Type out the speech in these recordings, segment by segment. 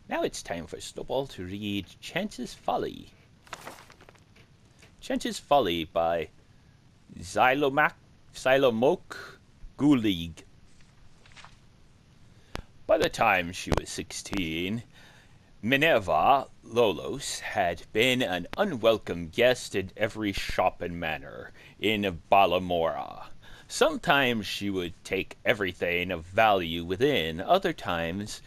Now it's time for Snowball to read Chance's Folly. Chance's Folly by Xylomoke Gulig. By the time she was 16, Minerva Lolos had been an unwelcome guest in every shop and manor in Balamora. Sometimes she would take everything of value within, other times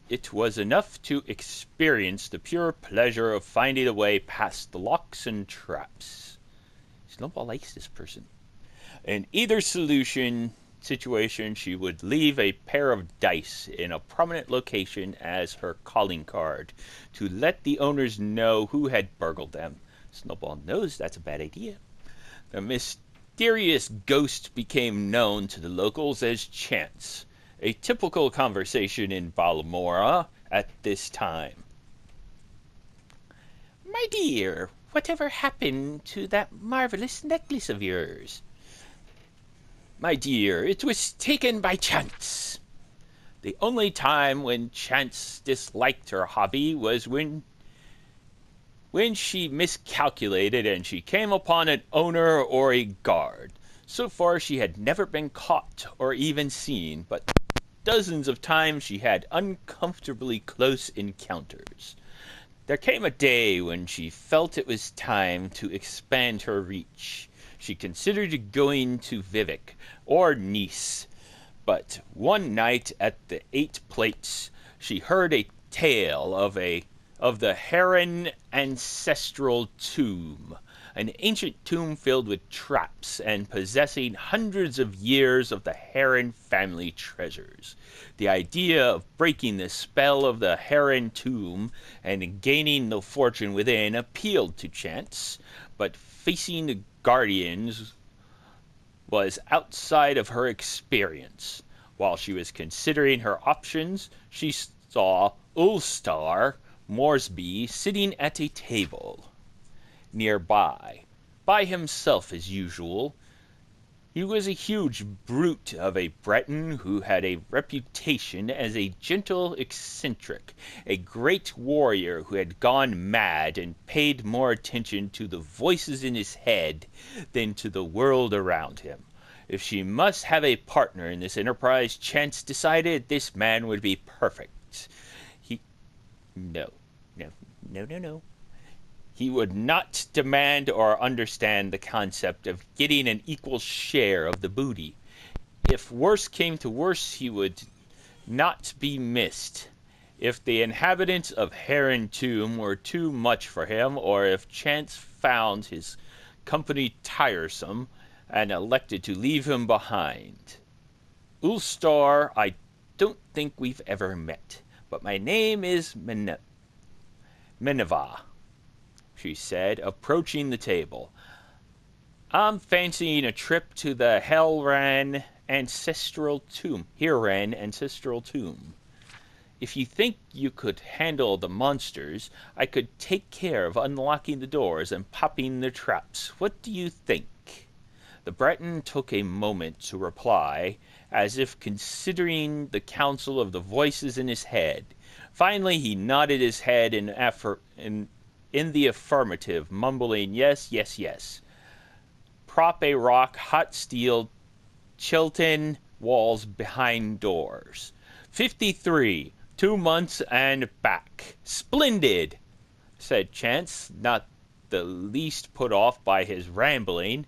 it was enough to experience the pure pleasure of finding a way past the locks and traps. Snowball likes this person. In either situation, she would leave a pair of dice in a prominent location as her calling card to let the owners know who had burgled them. Snowball knows that's a bad idea. The mysterious ghost became known to the locals as Chance, a typical conversation in Balamora at this time. "My dear, whatever happened to that marvelous necklace of yours?" "My dear, it was taken by Chance." The only time when Chance disliked her hobby was when she miscalculated and she came upon an owner or a guard. So far she had never been caught or even seen, but dozens of times she had uncomfortably close encounters. There came a day when she felt it was time to expand her reach. She considered going to Vivek or Nice, but one night at the Eight Plates she heard a tale of the Heron ancestral tomb, an ancient tomb filled with traps and possessing hundreds of years of the Heron family treasures. The idea of breaking the spell of the Heron tomb and gaining the fortune within appealed to Chance, but facing the guardians was outside of her experience. While she was considering her options, she saw Ulstar Moresby sitting at a table nearby, by himself as usual. He was a huge brute of a Breton who had a reputation as a gentle eccentric, a great warrior who had gone mad and paid more attention to the voices in his head than to the world around him. If she must have a partner in this enterprise, Chance decided this man would be perfect. No. He would not demand or understand the concept of getting an equal share of the booty. If worse came to worse, he would not be missed. If the inhabitants of Heron Tomb were too much for him, or if Chance found his company tiresome and elected to leave him behind. "Ulstar, I don't think we've ever met, but my name is Minerva," she said, approaching the table. "I'm fancying a trip to the Heron ancestral tomb. If you think you could handle the monsters, I could take care of unlocking the doors and popping the traps. What do you think?" The Breton took a moment to reply, as if considering the counsel of the voices in his head. Finally he nodded his head in the affirmative, mumbling, yes. "Prop a rock, hot steel, Chilton walls behind doors. 53, 2 months and back." "Splendid," said Chance, not the least put off by his rambling.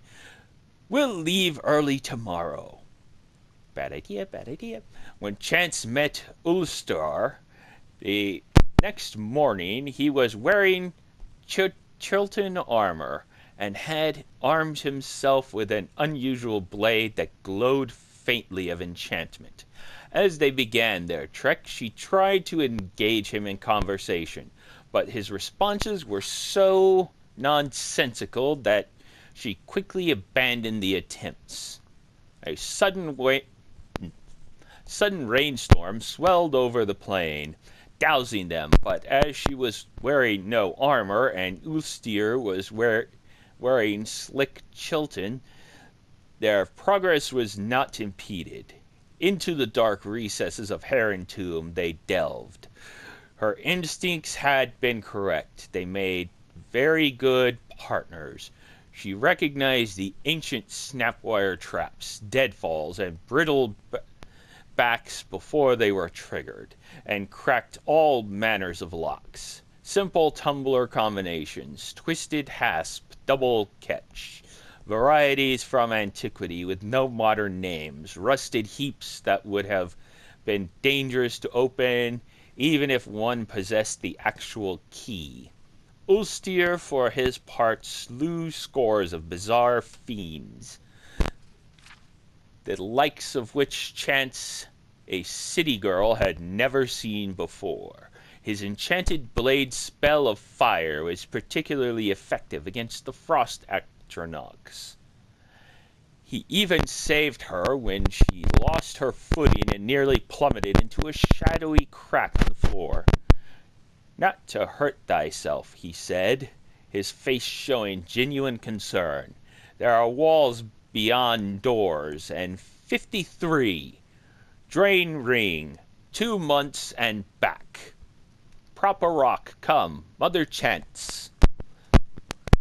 "We'll leave early tomorrow." Bad idea. When Chance met Ulstar the next morning, he was wearing Chilton armor and had armed himself with an unusual blade that glowed faintly of enchantment. As they began their trek, she tried to engage him in conversation, but his responses were so nonsensical that she quickly abandoned the attempts. A sudden rainstorm swelled over the plain, dousing them, but as she was wearing no armor and Ulstir was wearing slick Chilton, their progress was not impeded. Into the dark recesses of Heron Tomb they delved. Her instincts had been correct. They made very good partners. She recognized the ancient snapwire traps, deadfalls, and brittle backs before they were triggered, and cracked all manners of locks. Simple tumbler combinations, twisted hasp, double catch, varieties from antiquity with no modern names, rusted heaps that would have been dangerous to open even if one possessed the actual key. Ulster, for his part, slew scores of bizarre fiends, the likes of which chance a city girl had never seen before. His enchanted blade spell of fire was particularly effective against the frost atronachs. He even saved her when she lost her footing and nearly plummeted into a shadowy crack in the floor. "Not to hurt thyself," he said, his face showing genuine concern. "There are walls beyond doors, and 53. Drain ring, 2 months and back. Proper rock, come, Mother Chance."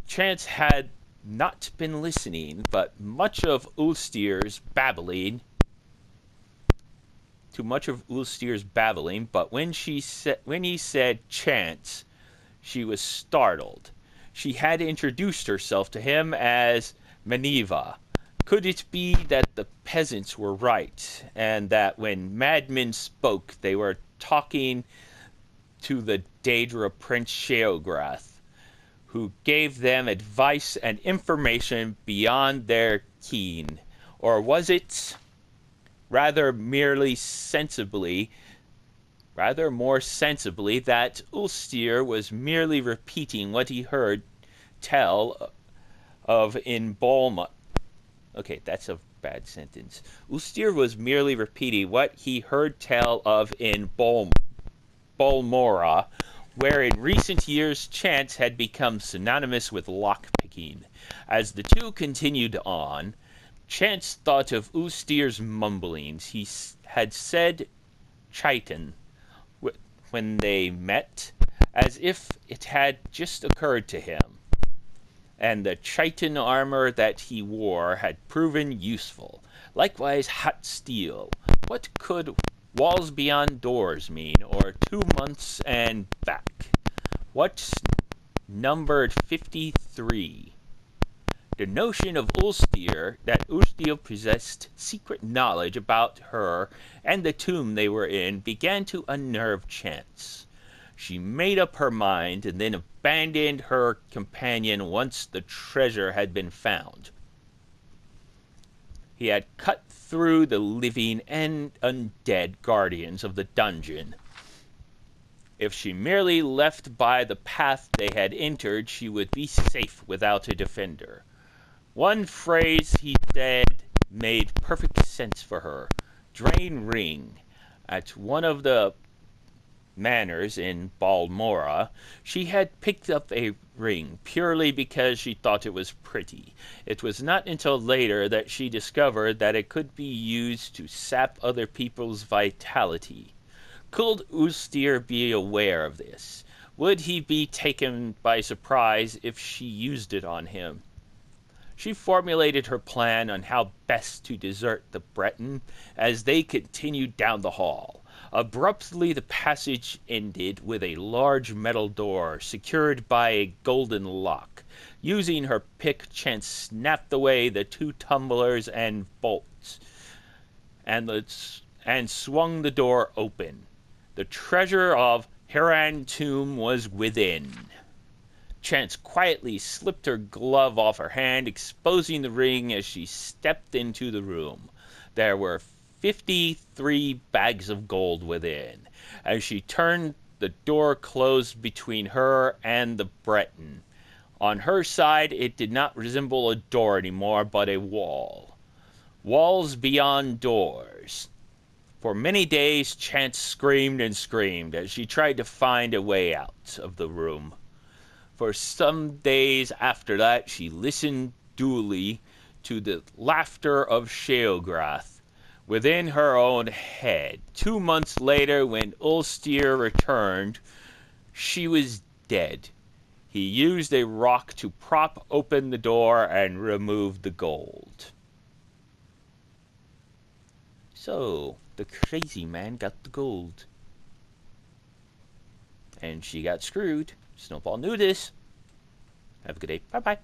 Chance had not been listening, but much of Ulster's babbling, but when he said Chance, she was startled. She had introduced herself to him as Maneva. Could it be that the peasants were right, and that when madmen spoke, they were talking to the Daedra Prince Sheograth, who gave them advice and information beyond their ken? Or was it rather more sensibly that Ulster was merely repeating what he heard tell of in Balma? Okay, that's a bad sentence. Ulster was merely repeating what he heard tell of in Balmora, where in recent years chance had become synonymous with lockpicking. As the two continued on, Chance thought of Ulster's mumblings. He had said chitin when they met, as if it had just occurred to him. And the chitin armor that he wore had proven useful. Likewise hot steel. What could walls beyond doors mean, or 2 months and back? What's numbered 53? The notion of Ulster, that Ulster possessed secret knowledge about her and the tomb they were in, began to unnerve Chance. She made up her mind and then abandoned her companion once the treasure had been found. He had cut through the living and undead guardians of the dungeon. If she merely left by the path they had entered, she would be safe without a defender. One phrase, he said, made perfect sense for her. Drain ring. At one of the manors in Balmora, she had picked up a ring purely because she thought it was pretty. It was not until later that she discovered that it could be used to sap other people's vitality. Could Ulster be aware of this? Would he be taken by surprise if she used it on him? She formulated her plan on how best to desert the Breton as they continued down the hall. Abruptly, the passage ended with a large metal door secured by a golden lock. Using her pick, Chance snapped away the 2 tumblers and bolts, and swung the door open. The treasure of Hiran Tomb was within. Chance quietly slipped her glove off her hand, exposing the ring as she stepped into the room. There were 53 bags of gold within. As she turned, the door closed between her and the Breton. On her side, it did not resemble a door anymore, but a wall. Walls beyond doors. For many days, Chance screamed and screamed as she tried to find a way out of the room. For some days after that, she listened dully to the laughter of Sheograth, within her own head. 2 months later, when Ulster returned, she was dead. He used a rock to prop open the door and remove the gold. So, the crazy man got the gold. And she got screwed. Snowball knew this. Have a good day. Bye-bye.